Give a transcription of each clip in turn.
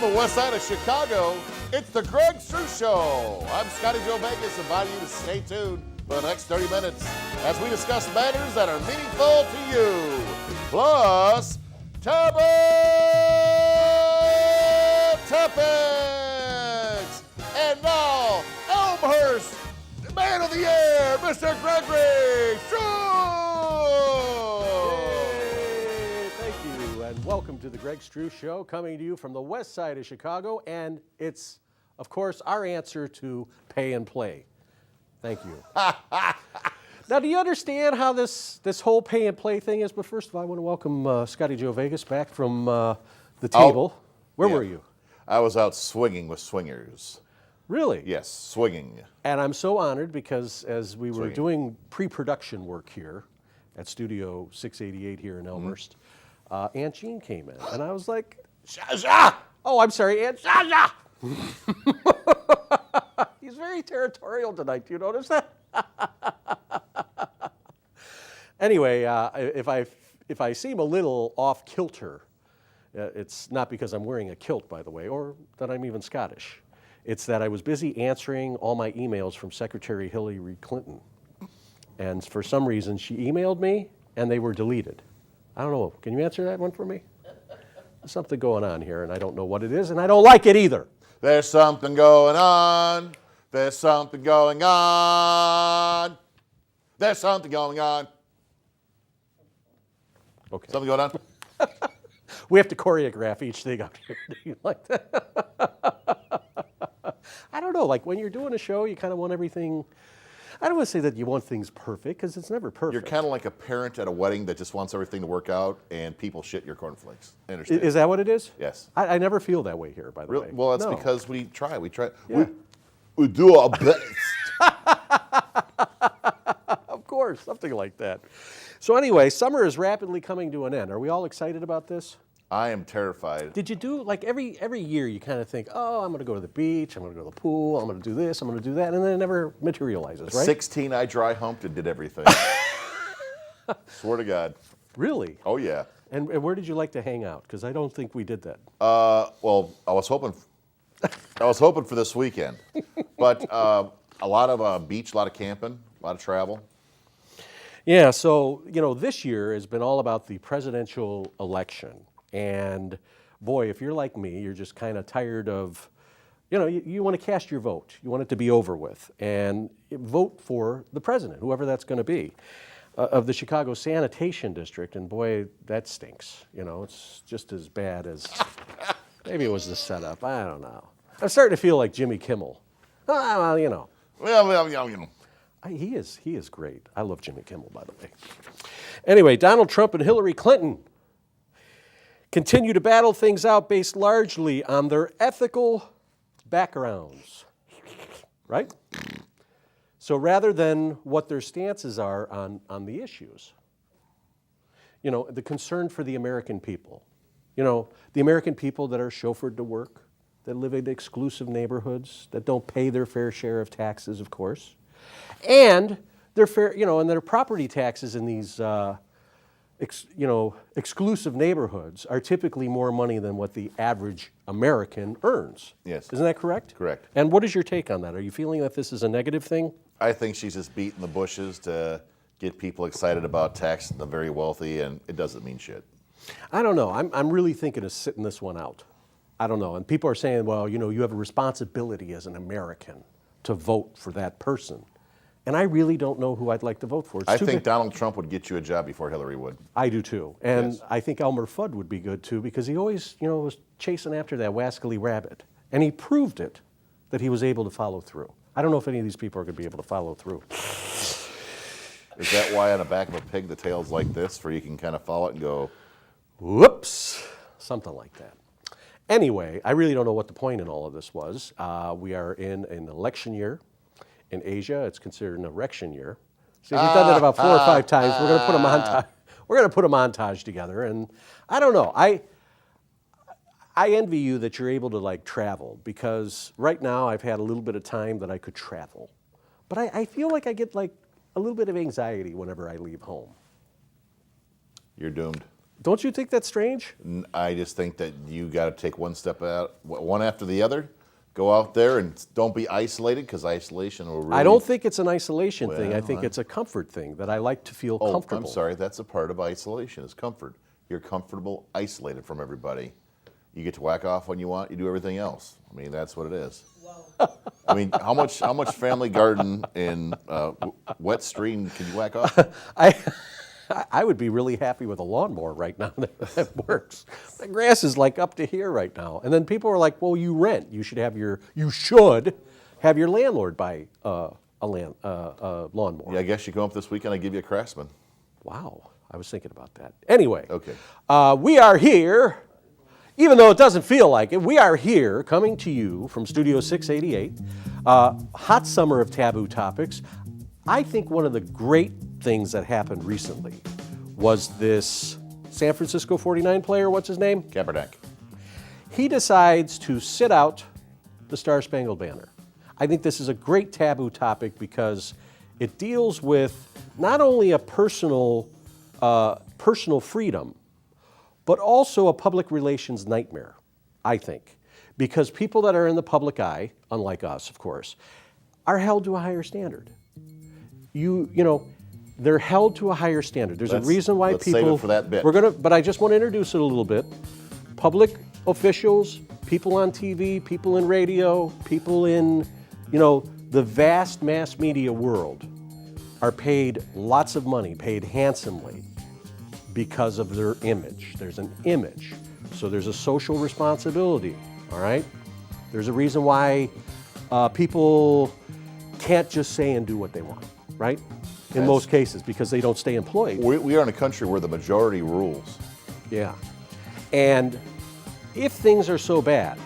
the west side of Chicago, it's the Greg Struss Show. I'm Scotty Joe Vegas, inviting you to stay tuned for the next 30 minutes as we discuss matters that are meaningful to you. Plus, topics! And now, Elmhurst, Man of the Year, Mr. Gregory Struss! Welcome to the Greg Struss Show, coming to you from the west side of Chicago, and it's, of course, our answer to pay and play. Thank you. Now, do you understand how this whole pay and play thing is? But first of all, I want to welcome Scotty Joe Vegas back from the table. Where were you? I was out swinging with swingers. Really? Yes, swinging. And I'm so honored because as we were doing pre-production work here at Studio 688 here in Elmhurst, Aunt Jean came in, and I was like, Sha-sha! Oh, I'm sorry, Aunt Sha-sha! He's very territorial tonight. Do you notice that? Anyway, if I seem a little off kilter, it's not because I'm wearing a kilt, by the way, or that I'm even Scottish. It's that I was busy answering all my emails from Secretary Hillary Clinton, and for some reason she emailed me, and they were deleted. I don't know. Can you answer that one for me? There's something going on here, and I don't know what it is, and I don't like it either. There's something going on. There's something going on. There's something going on. Okay. Something going on? We have to choreograph each thing up here. Do you like that? I don't know. Like when you're doing a show, you kind of want everything. I don't want to say that you want things perfect, because it's never perfect. You're kind of like a parent at a wedding that just wants everything to work out, and people shit your cornflakes. I understand. Is that what it is? Yes. I never feel that way here, by the way. Well, that's No. because we try. Yeah. We do our best. Of course, something like that. So anyway, summer is rapidly coming to an end. Are we all excited about this? I am terrified. Did you do, like every year you kind of think, oh, I'm going to go to the beach, I'm going to go to the pool, I'm going to do this, I'm going to do that, and then it never materializes, right? 16, I dry humped and did everything. Swear to God. Really? Oh, yeah. And where did you like to hang out? Because I don't think we did that. Well, I was hoping for this weekend, but a lot of beach, a lot of camping, a lot of travel. Yeah, so, this year has been all about the presidential election. And boy, if you're like me, you're just kind of tired of, you want to cast your vote. You want it to be over with. And vote for the president, whoever that's going to be, of the Chicago Sanitation District. And boy, that stinks. It's just as bad as, maybe it was the setup. I don't know. I'm starting to feel like Jimmy Kimmel. Well, He is great. I love Jimmy Kimmel, by the way. Anyway, Donald Trump and Hillary Clinton continue to battle things out based largely on their ethical backgrounds, right? So rather than what their stances are on the issues, the concern for the American people, the American people that are chauffeured to work, that live in exclusive neighborhoods, that don't pay their fair share of taxes, of course, and their and their property taxes in these exclusive neighborhoods are typically more money than what the average American earns. Yes. Isn't that correct? Correct. And what is your take on that? Are you feeling that this is a negative thing? I think she's just beating the bushes to get people excited about taxing the very wealthy, and it doesn't mean shit. I don't know. I'm really thinking of sitting this one out. I don't know. And people are saying, well, you have a responsibility as an American to vote for that person. And I really don't know who I'd like to vote for. I think Donald Trump would get you a job before Hillary would. I do too. And Yes. I think Elmer Fudd would be good too, because he always, was chasing after that wascally rabbit. And he proved it that he was able to follow through. I don't know if any of these people are going to be able to follow through. Is that why on the back of a pig the tail's like this, where you can kind of follow it and go, Whoops, something like that. Anyway, I really don't know what the point in all of this was. We are in an election year. In Asia, it's considered an erection year. See, we've done that about 4 or 5 times. We're going to put a montage. We're going to put a montage together, and I don't know. I envy you that you're able to travel, because right now I've had a little bit of time that I could travel, but I feel like I get a little bit of anxiety whenever I leave home. You're doomed. Don't you think that's strange? I just think that you got to take one step out, one after the other. Go out there and don't be isolated, because isolation will really... I don't think it's an isolation thing. I Well, think it's a comfort thing, that I like to feel Oh, comfortable. I'm sorry. That's a part of isolation, is comfort. You're comfortable, isolated from everybody. You get to whack off when you want. You do everything else. I mean, that's what it is. I mean, how much family garden and wet stream can you whack off? I would be really happy with a lawnmower right now that works. The grass is like up to here right now. And then people are like, well, you rent. You should have your landlord buy a lawnmower. Yeah, I guess you come up this weekend, I give you a Craftsman. Wow, I was thinking about that. Anyway, Okay. We are here, even though it doesn't feel like it, we are here coming to you from Studio 688, hot summer of taboo topics. I think one of the great things that happened recently was this San Francisco 49 player, what's his name? Kaepernick. He decides to sit out the Star-Spangled Banner. I think this is a great taboo topic because it deals with not only a personal freedom, but also a public relations nightmare, I think. Because people that are in the public eye, unlike us, of course, are held to a higher standard. You know, they're held to a higher standard. There's a reason why let's people... save it for that bit. But I just want to introduce it a little bit. Public officials, people on TV, people in radio, people in, the vast mass media world are paid lots of money, paid handsomely because of their image. There's an image. So there's a social responsibility, all right? There's a reason why people can't just say and do what they want, right? In most cases, because they don't stay employed. We are in a country where the majority rules. Yeah. And if things are so bad,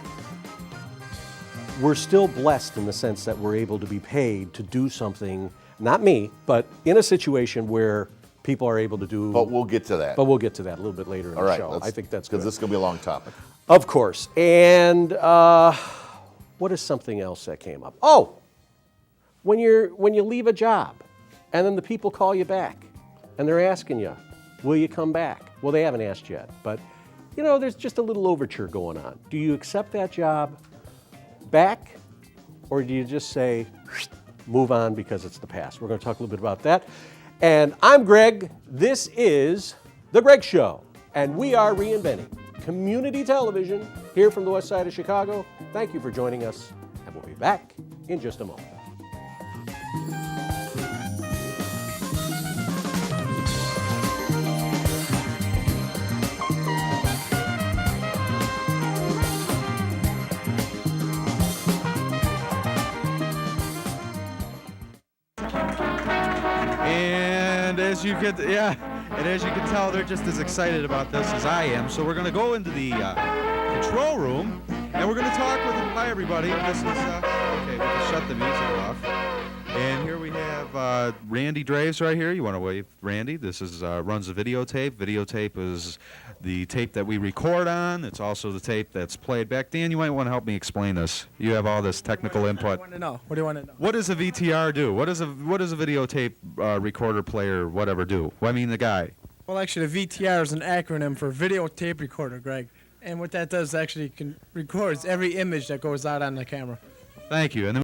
we're still blessed in the sense that we're able to be paid to do something, not me, but in a situation where people are able to do... But we'll get to that. But we'll get to that a little bit later in All the right, show. I think that's good. because this is going to be a long topic. Of course. And what is something else that came up? Oh, when you leave a job and then the people call you back and they're asking you, will you come back? Well, they haven't asked yet, but there's just a little overture going on. Do you accept that job back, or do you just say, move on because it's the past? We're going to talk a little bit about that. And I'm Greg. This is The Greg Show, and we are reinventing community television here from the west side of Chicago. Thank you for joining us, and we'll be back in just a moment. And as you can tell, they're just as excited about this as I am. So we're going to go into the control room, and we're going to talk with them. Hi, everybody. This is okay. We'll just shut the music off. And here we have Randy Draves right here. You want to wave, Randy? This is runs the videotape. Videotape is the tape that we record on. It's also the tape that's played back. Dan, you might want to help me explain this. You have all this technical input. What do you want to know? What do you want to know? What does a VTR do? What does a videotape recorder player whatever do? Well, I mean the guy. Well, actually, the VTR is an acronym for video tape recorder, Greg. And what that does actually records every image that goes out on the camera. Thank you. And then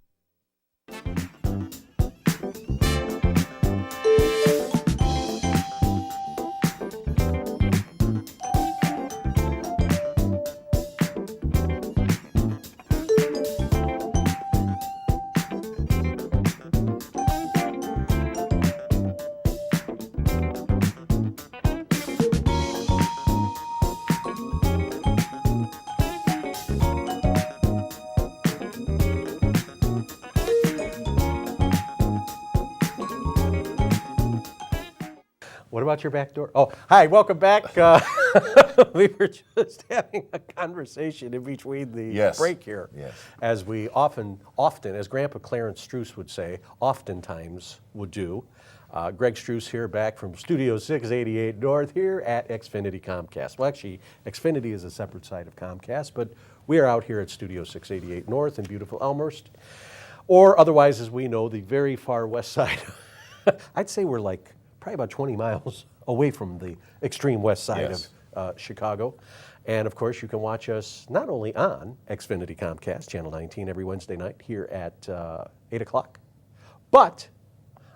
What about your back door? Oh, hi, welcome back. We were just having a conversation in between the break here. Yes. As we often, as Grandpa Clarence Struss would say, oftentimes would do. Greg Struss here back from Studio 688 North here at Xfinity Comcast. Well, actually, Xfinity is a separate side of Comcast, but we are out here at Studio 688 North in beautiful Elmhurst, or otherwise, as we know, the very far west side. I'd say we're like probably about 20 miles away from the extreme west side Yes. of Chicago. And of course, you can watch us not only on Xfinity Comcast, Channel 19, every Wednesday night here at 8 o'clock, but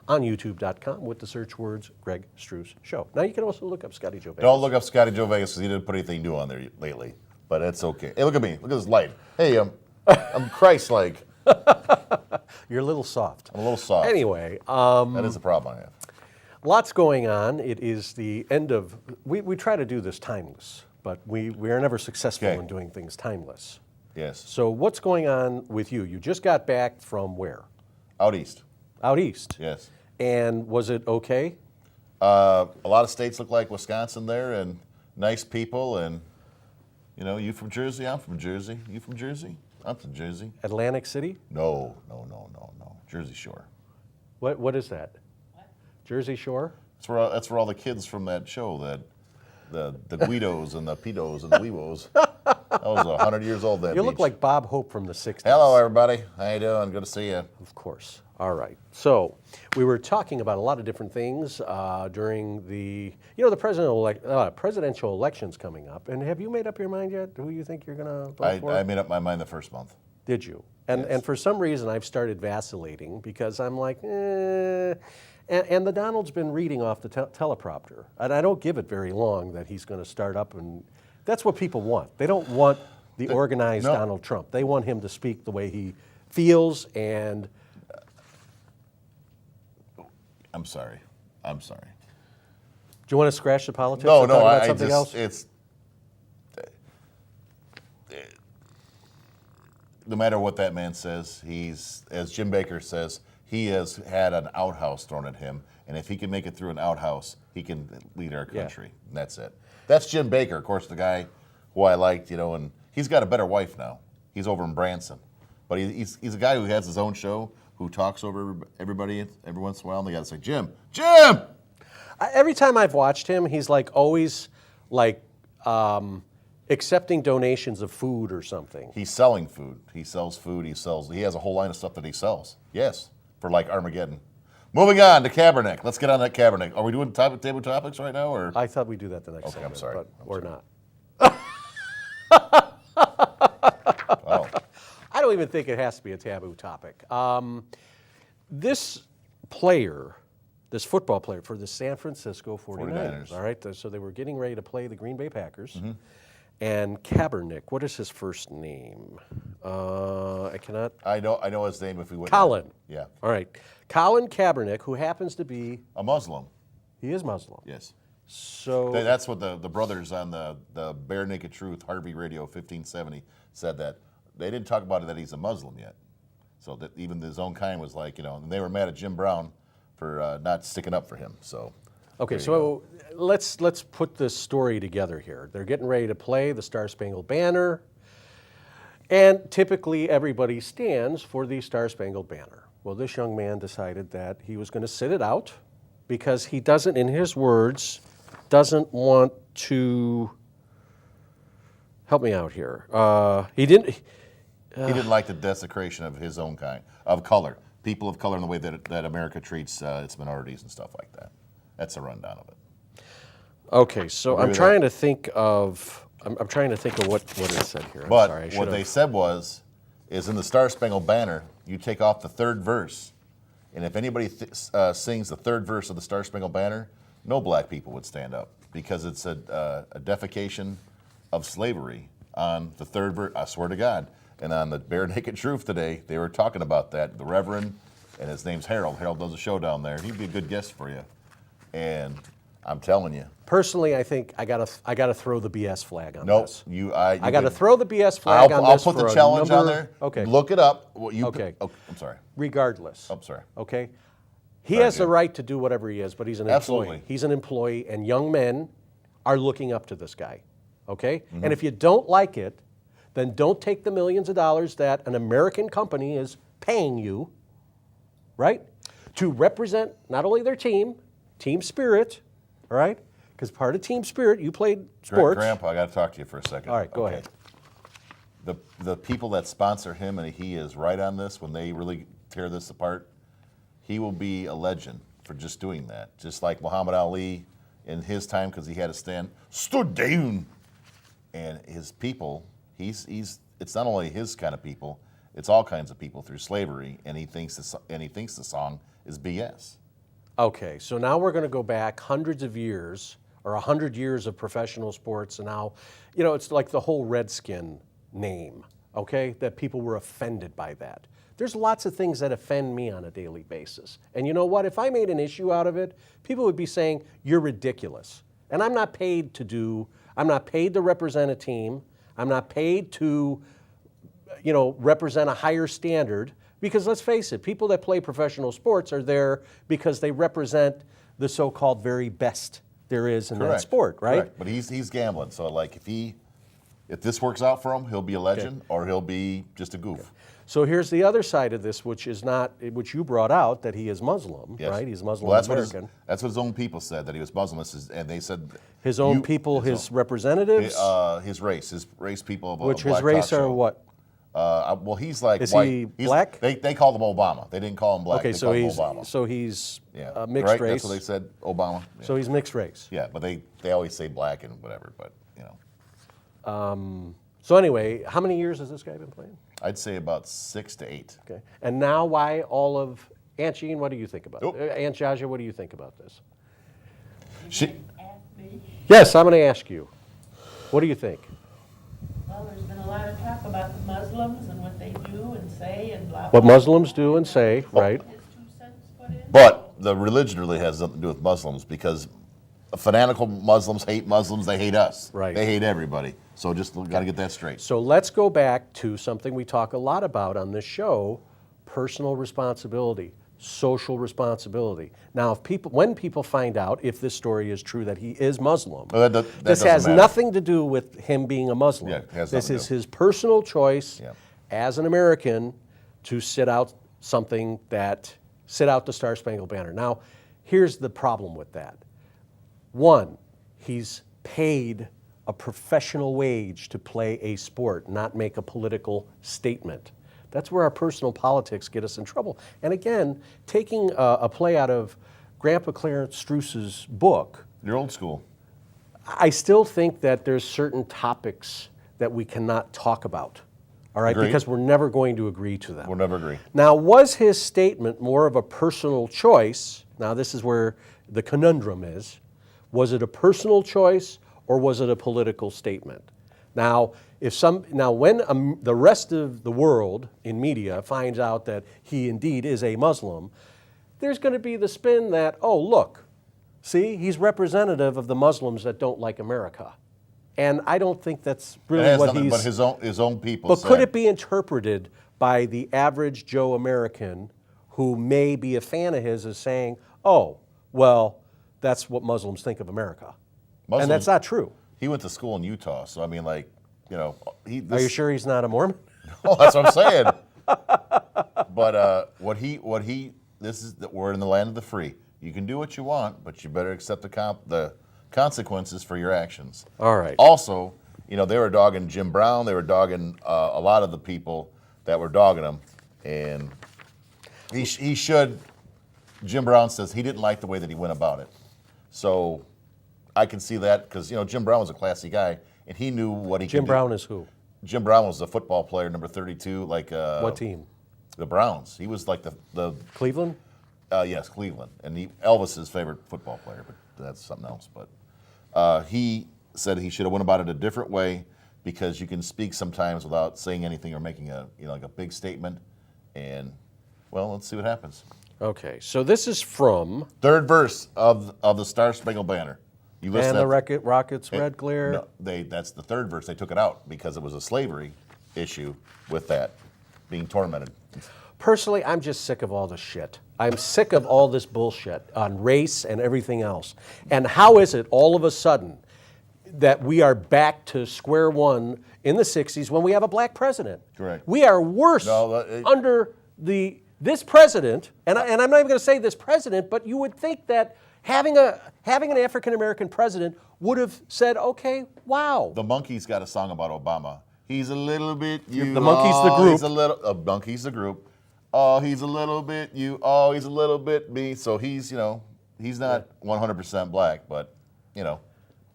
on YouTube.com with the search words Greg Struss Show. Now you can also look up Scotty Joe Vegas. Don't look up Scotty Joe Vegas because he didn't put anything new on there lately. But it's okay. Hey, look at me. Look at this light. Hey, I'm Christ-like. You're a little soft. I'm a little soft. Anyway, That is a problem I have. lots going on. It is the end of, we try to do this timeless, but we are never successful Okay. in doing things timeless. Yes. So what's going on with you? You just got back from where? Out east. Out east. Yes. And was it okay? A lot of states look like Wisconsin there, and nice people, and you from Jersey, I'm from Jersey. You from Jersey? I'm from Jersey. Atlantic City? No. Jersey Shore. What is that? Jersey Shore? That's where all the kids from that show, the Guidos and the Pedos and the Weewos. That was 100 years old. That You look beach. like Bob Hope from the 60s. Hello, everybody. How you doing? Good to see you. Of course. All right. So we were talking about a lot of different things during the presidential elections coming up. And have you made up your mind yet? Who you think you're going to vote for? I made up my mind the first month. Did you? And for some reason I've started vacillating because I'm like, And the Donald's been reading off the teleprompter. And I don't give it very long that he's going to start up, and that's what people want. They don't want the organized no. Donald Trump. They want him to speak the way he feels, and I'm sorry. do you want to scratch the politics No, and talk about I something else? it's no matter what that man says, he's, as Jim Baker says, he has had an outhouse thrown at him, and if he can make it through an outhouse, he can lead our country. And that's it. That's Jim Baker, of course, the guy who I liked, and he's got a better wife now. He's over in Branson. But he's a guy who has his own show, who talks over everybody every once in a while, and they got to say, Jim! Every time I've watched him, he's like always like accepting donations of food or something. He's selling food. He sells food. He has a whole line of stuff that he sells. Yes, for like Armageddon. Moving on to Kaepernick. Let's get on that Kaepernick. Are we doing table topics right now, or? I thought we'd do that the next Okay, segment, I'm sorry. but I'm or sorry. not. Wow. I don't even think it has to be a taboo topic. This player, this football player for the San Francisco 49ers, 49ers. all right, so they were getting ready to play the Green Bay Packers, Mm-hmm. and Kaepernick, what is his first name? I cannot. I know his name if we would. Colin. Yeah. All right. Colin Kaepernick, who happens to be, A Muslim. he is Muslim. Yes. So That's what the brothers on the Bare Naked Truth Harvey Radio 1570 said, that they didn't talk about it that he's a Muslim yet. So that even his own kind was like, and they were mad at Jim Brown for not sticking up for him. So. okay, there you so let's put this story together here. They're getting ready to play the Star Spangled Banner, and typically everybody stands for the Star Spangled Banner. Well, this young man decided that he was going to sit it out because he doesn't, in his words, doesn't want to. Help me out here. He didn't. He didn't like the desecration of his own kind, of color, people of color, in the way that America treats its minorities and stuff like that. That's a rundown of it. Okay, so Agree I'm with trying to think of. I'm trying to think of what it said here. I'm But sorry, I what should've- they said is in the Star Spangled Banner, you take off the third verse, and if anybody sings the third verse of the Star Spangled Banner, no black people would stand up, because it's a defecation of slavery on the third verse. I swear to God. And on the Bare Naked Truth today, they were talking about that. The Reverend, and his name's Harold. Harold does a show down there. He'd be a good guest for you. And I'm telling you, Personally, I think I gotta throw the BS flag on nope. this. I got to throw the BS flag on I'll this. put the for a challenge on number- there. Okay. Look it up. Okay. I'm sorry. Regardless. I'm sorry. Okay. He Very has the good. right to do whatever he is, but he's an Absolutely. employee. He's an employee, and young men are looking up to this guy. Okay. Mm-hmm. And if you don't like it, then don't take the millions of dollars that an American company is paying you, right, to represent not only their team spirit, all right, because part of team spirit, you played sports. Grandpa, I got to talk to you for a second. All right, go Okay. ahead. The people that sponsor him, and he is right on this, when they really tear this apart, he will be a legend for just doing that. Just like Muhammad Ali in his time because he had to stood down, and his people. He's it's not only his kind of people, it's all kinds of people through slavery, and he thinks the song is BS. Okay, so now we're going to go back hundreds of years, or 100 years of professional sports, and now, it's like the whole Redskin name, okay, that people were offended by that. There's lots of things that offend me on a daily basis. And you know what? If I made an issue out of it, people would be saying, you're ridiculous. And I'm not paid to represent a team. I'm not paid to, represent a higher standard. Because let's face it, people that play professional sports are there because they represent the so-called very best there is in that sport, right? Correct. But he's gambling. So like if this works out for him, he'll be a legend or he'll be just a goof. Okay. So here's the other side of this, which you brought out, that he is Muslim, Yes. right? He's Muslim American. American. That's what his own people said, that he was Muslim, and they said His own people, his representatives? his race people of Which a black his race talk are show. what? Well, he's like Is white. he He's- black? They called him Obama. They didn't call him black. Okay, they so called him he's Obama. mixed right? race. That's what they said, Obama. Yeah. So he's mixed race. Yeah, but they always say black and whatever, but So anyway, how many years has this guy been playing? I'd say about 6 to 8. Okay. And now why all of Aunt Jean, what do you think about Oh. it? Aunt Jaja, what do you think about this? She, Ask me. Yes, I'm going to ask you. What do you think? Well, there's been a lot of talk about the Muslims and what they do and say and blah, blah. What Muslims do and say, right? His 2 cents put in. but the religion really has nothing to do with Muslims because fanatical Muslims hate Muslims. They hate us. Right. They hate everybody. So just got to get that straight. So let's go back to something we talk a lot about on this show, personal responsibility, social responsibility. Now, when people find out, if this story is true, that he is Muslim, Well, that this doesn't has matter. nothing to do with him being a Muslim. Yeah, it has this nothing is to do. his personal choice Yeah. as an American to sit out the Star Spangled Banner. Now, here's the problem with that. One, he's paid a professional wage to play a sport, not make a political statement. That's where our personal politics get us in trouble. And again, taking a play out of Grandpa Clarence Struss's book, You're old school. I still think that there's certain topics that we cannot talk about, all right? Agreed. Because we're never going to agree to them. We'll never agree. Now, was his statement more of a personal choice? Now, this is where the conundrum is. Was it a personal choice or was it a political statement? Now, when the rest of the world in media finds out that he indeed is a Muslim, there's going to be the spin that, oh, look, see, he's representative of the Muslims that don't like America. And I don't think that's It really has what nothing he's... but his own people. But said, could it be interpreted by the average Joe American who may be a fan of his as saying, oh, well, that's what Muslims think of America? And that's not true. He went to school in Utah, so I mean, like, Are you sure he's not a Mormon? Oh, that's what I'm saying. But we're in the land of the free. You can do what you want, but you better accept the consequences for your actions. All right. Also, they were dogging Jim Brown. They were dogging a lot of the people that were dogging him, and he should. Jim Brown says he didn't like the way that he went about it. So I can see that because Jim Brown was a classy guy, and he knew what he. Jim could Brown do. is who? Jim Brown was a football player, number 32. Like What team? The Browns. He was like the Cleveland? yes, Cleveland, and Elvis's favorite football player, but that's something else. But he said he should have went about it a different way because you can speak sometimes without saying anything or making like a big statement, and well, let's see what happens. Okay, so this is from Third verse of the Star Spangled Banner. You listen And to the Rockets Red Glare. No, that's the third verse. They took it out because it was a slavery issue with that being tormented. Personally, I'm just sick of all this shit. I'm sick of all this bullshit on race and everything else. And how is it all of a sudden that we are back to square one in the 60s when we have a black president? Correct. We are worse under this president, and I'm not even going to say this president, but you would think that having an African American president would have said, okay, wow. The Monkees got a song about Obama. He's a little bit you. The Monkees, the group. He's a little. Monkees, the group. Oh, he's a little bit you. Oh, he's a little bit me. So he's not 100% black, but you know,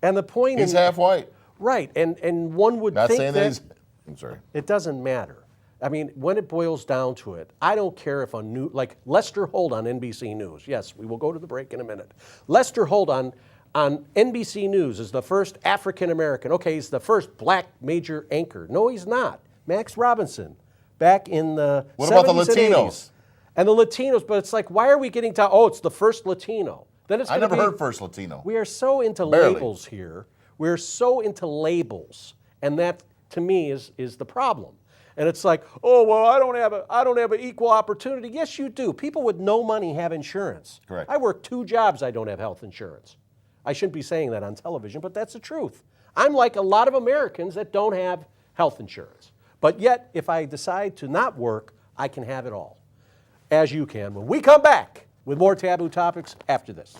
And the point he's in, half white. right, and one would Not think saying that he's. I'm sorry. it doesn't matter. I mean, when it boils down to it, I don't care if like Lester Holt on NBC News. Yes, we will go to the break in a minute. Lester Holt on NBC News is the first African American. Okay, he's the first black major anchor. No, he's not. Max Robinson, back in the What 70s about the and Latinos? 80s. And the Latinos, but it's like, why are we getting to, it's the first Latino. Then it's I gonna never be, heard first Latino. We are so into Barely. labels here. We're so into labels, and that to me is the problem. And it's like, oh well, I don't have an equal opportunity. Yes, you do. People with no money have insurance. Correct. I work 2 jobs. I don't have health insurance. I shouldn't be saying that on television, but that's the truth. I'm like a lot of Americans that don't have health insurance. But yet, if I decide to not work, I can have it all, as you can. When we come back with more taboo topics after this.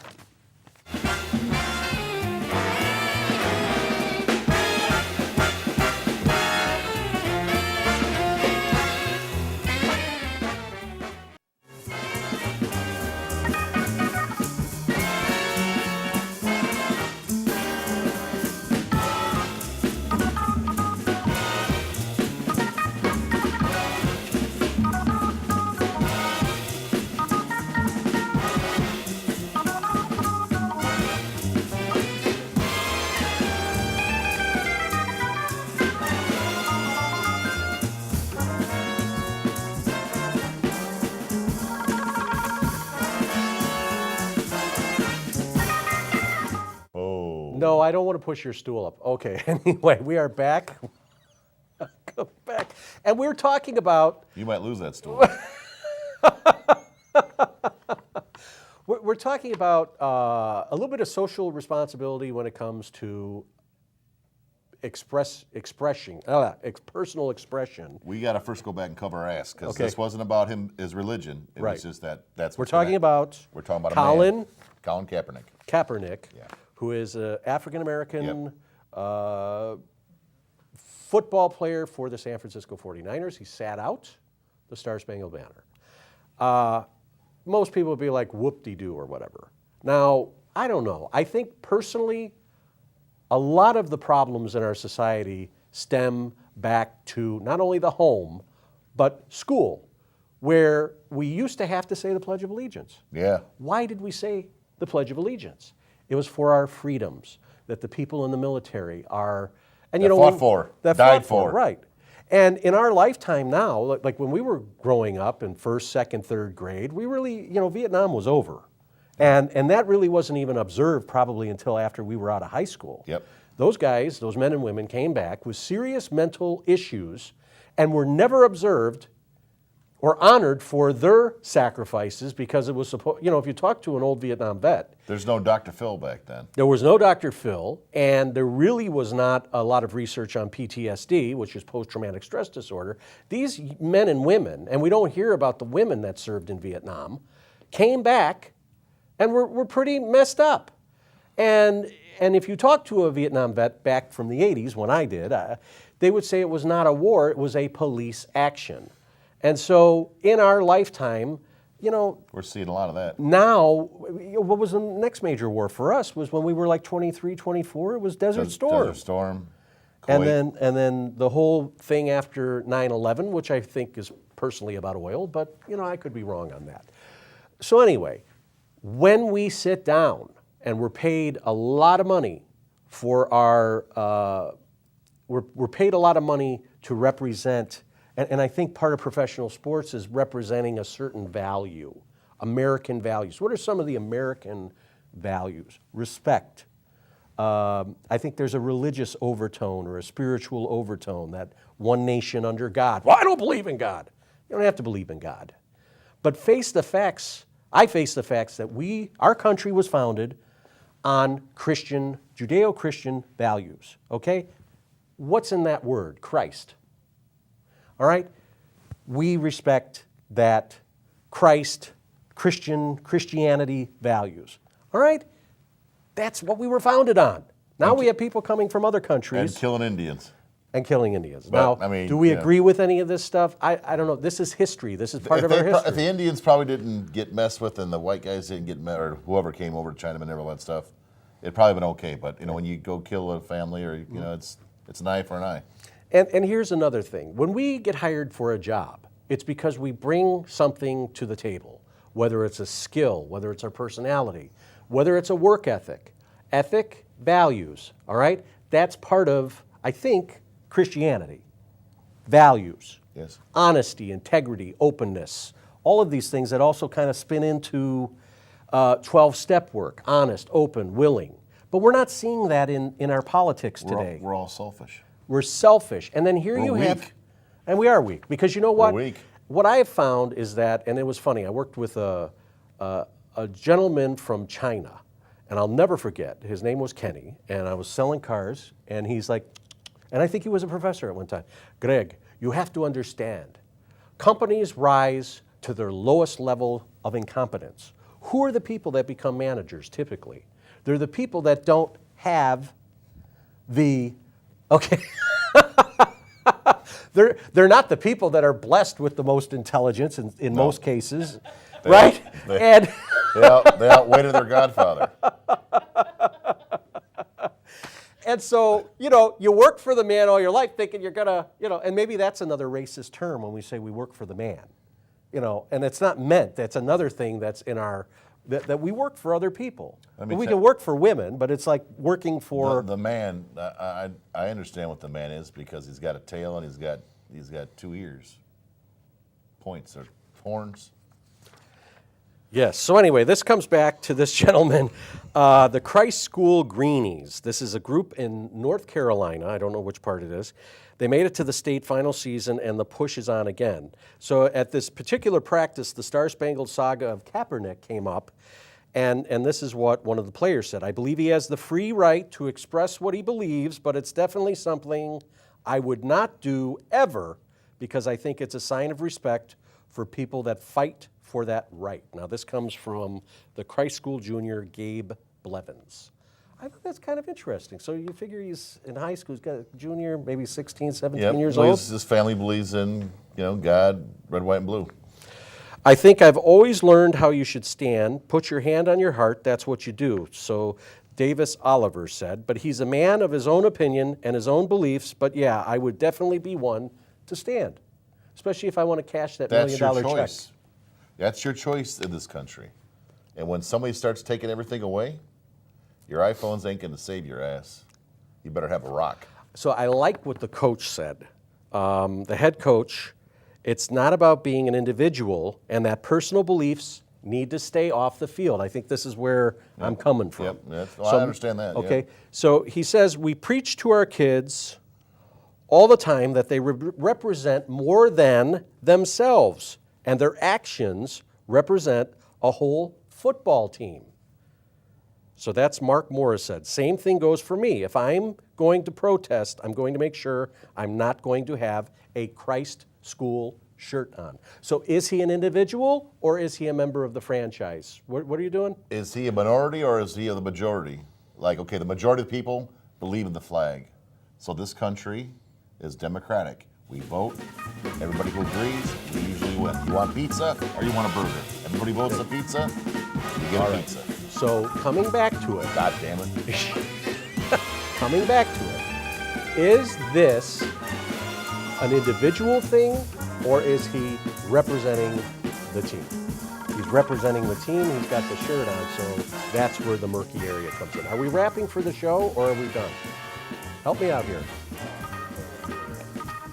No, I don't want to push your stool up. Okay, anyway, we are back. Come back. And we're talking about, You might lose that stool. we're talking about a little bit of social responsibility when it comes to personal expression. We got to first go back and cover our ass because Okay. this wasn't about his religion. It Right. was just that's. We're what's talking about We're talking about Colin a man. Colin Kaepernick. Kaepernick, Yeah. who is an African-American football player for the San Francisco 49ers. He sat out the Star-Spangled Banner. Most people would be like, whoop-de-doo or whatever. Now, I don't know. I think personally, a lot of the problems in our society stem back to not only the home, but school, where we used to have to say the Pledge of Allegiance. Yeah. Why did we say the Pledge of Allegiance? It was for our freedoms that the people in the military are, and That fought for, that died fought for, for. right? And in our lifetime now, like when we were growing up in first, second, third grade, we really, Vietnam was over, and that really wasn't even observed probably until after we were out of high school. Yep. Those guys, those men and women, came back with serious mental issues, and were never observed or honored for their sacrifices because it was supposed, if you talk to an old Vietnam vet, There's no Dr. Phil back then. there was no Dr. Phil, and there really was not a lot of research on PTSD, which is post-traumatic stress disorder. These men and women, and we don't hear about the women that served in Vietnam, came back and were pretty messed up. And if you talk to a Vietnam vet back from the 80s, when I did, they would say it was not a war, it was a police action. And so in our lifetime, We're seeing a lot of that. now, what was the next major war for us was when we were like 23, 24, it was Desert Storm. Desert Storm. And Kuwait. then the whole thing after 9/11, which I think is personally about oil, but I could be wrong on that. So anyway, when we sit down and we're paid a lot of money for our, we're paid a lot of money to represent, and I think part of professional sports is representing a certain value, American values. What are some of the American values? Respect. I think there's a religious overtone or a spiritual overtone, that one nation under God. Well, I don't believe in God. You don't have to believe in God. But face the facts. I face the facts that our country was founded on Christian, Judeo-Christian values, okay? What's in that word? Christ. All right? We respect that Christianity values. All right? That's what we were founded on. Now we have people coming from other countries And killing Indians. and killing Indians. But, Now, I mean, do we yeah. agree with any of this stuff? I don't know. This is history. This is part of our If history. the Indians probably didn't get messed with and the white guys didn't get or whoever came over, Chinaman and all that stuff, it'd probably been okay. But when you go kill a family, or it's an eye for an eye. And here's another thing. When we get hired for a job, it's because we bring something to the table, whether it's a skill, whether it's our personality, whether it's a work ethic. Ethic, values, all right? That's part of, I think, Christianity. Values. Yes. Honesty, integrity, openness, all of these things that also kind of spin into 12-step work, honest, open, willing. But we're not seeing that in our politics today. We're all selfish. We're selfish. And then here We're you weak. have, and we are weak, because you know what? We're weak. What I have found is that, and it was funny, I worked with a gentleman from China, and I'll never forget, his name was Kenny, and I was selling cars, and he's like, and I think he was a professor at one time, Greg, you have to understand, companies rise to their lowest level of incompetence. Who are the people that become managers typically? They're the people that don't have the, okay. They're not the people that are blessed with the most intelligence in most cases, right? They outweighted their godfather. And so, you work for the man all your life thinking you're gonna, and maybe that's another racist term when we say we work for the man, and it's not meant. That's another thing that's in our, that we work for other people. We can work for women, but it's like working for the man. I understand what the man is, because he's got a tail and he's got 2 ears, points or horns. Yes. So anyway, this comes back to this gentleman, the Christ School Greenies. This is a group in North Carolina. I don't know which part it is. They made it to the state final season, and the push is on again. So at this particular practice, the Star-Spangled Saga of Kaepernick came up, and this is what one of the players said. I believe he has the free right to express what he believes, but it's definitely something I would not do ever, because I think it's a sign of respect for people that fight for that right. Now, this comes from the Christ School junior, Gabe Blevins. I think that's kind of interesting. So you figure he's in high school, he's got a junior, maybe 16, 17 years old. His family believes in, God, red, white, and blue. I think I've always learned how you should stand. Put your hand on your heart, that's what you do. So Davis Oliver said, but he's a man of his own opinion and his own beliefs, but yeah, I would definitely be one to stand, especially if I want to cash that $1 million check. That's your choice in this country. And when somebody starts taking everything away, your iPhones ain't going to save your ass. You better have a rock. So I like what the coach said. The head coach, it's not about being an individual, and that personal beliefs need to stay off the field. I think this is where I'm coming from. I understand that. Okay, so he says, we preach to our kids all the time that they represent more than themselves, and their actions represent a whole football team. So that's Mark Morris said. Same thing goes for me. If I'm going to protest, I'm going to make sure I'm not going to have a Christ School shirt on. So is he an individual, or is he a member of the franchise? What are you doing? Is he a minority, or is he the majority? Like, okay, the majority of the people believe in the flag. So this country is democratic. We vote. Everybody who agrees, we usually win. You want pizza or you want a burger? Everybody votes a pizza, you get a pizza. So coming back to it. God damn it. Coming back to it. Is this an individual thing, or is he representing the team? He's representing the team. He's got the shirt on, so that's where the murky area comes in. Are we wrapping for the show, or are we done? Help me out here.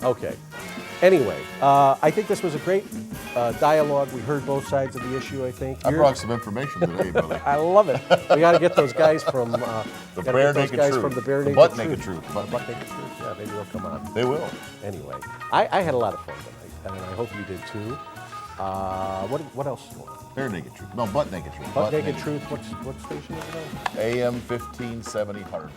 Okay. Anyway, I think this was a great dialogue. We heard both sides of the issue, I think. I brought some information today, brother. I love it. We got to get those guys from the Bare Naked Truth. The Butt Naked Truth. Butt Naked Truth. Yeah, maybe they'll come on. They will. Anyway, I had a lot of fun tonight, and I hope you did too. What else is going on? Bare Naked Truth. No, Butt Naked Truth. Butt Naked Truth. What station is it on? AM 1570 Hard.